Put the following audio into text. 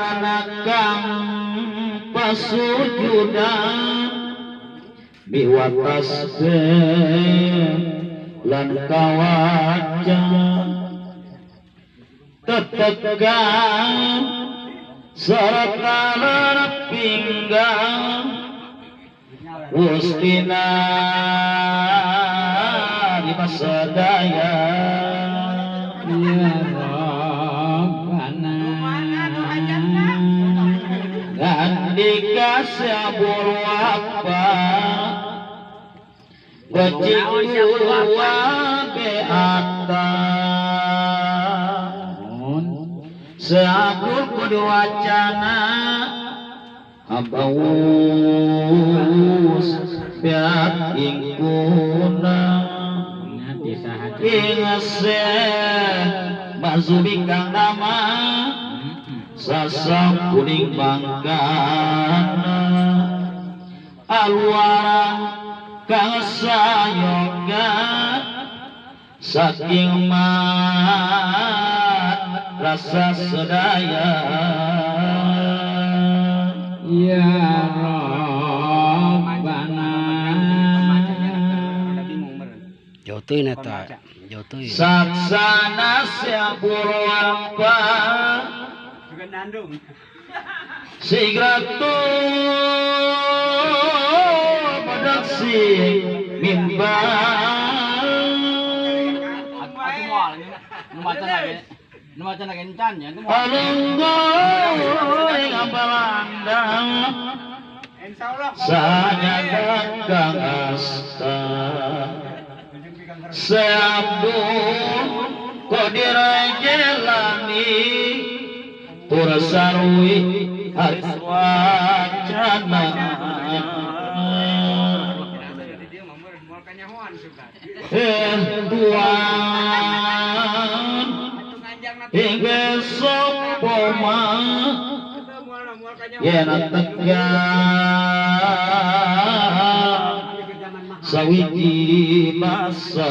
sarana kang pasujudan biwatas lan kawaca tetegan sarta pinggang Gustina di pasadaya ya Rabbana gandika sabur apa Bajikwa beata Seabur kudu wacana Abawus Biat ingkuna Ingase Mazubi kang nama Sasam kuning bangkana Alwarang kang sayoga saking mat rasa sedaya ya Rabbana jauh teuy nata jauh teuy saksana sapurwampa sigratu padaksi mimbang alunggo ing apalandang sanyadan kang asta seabdul qadir jelani turasarwi aswacana Tuhan hingga sopoma yena tegak sawiji masa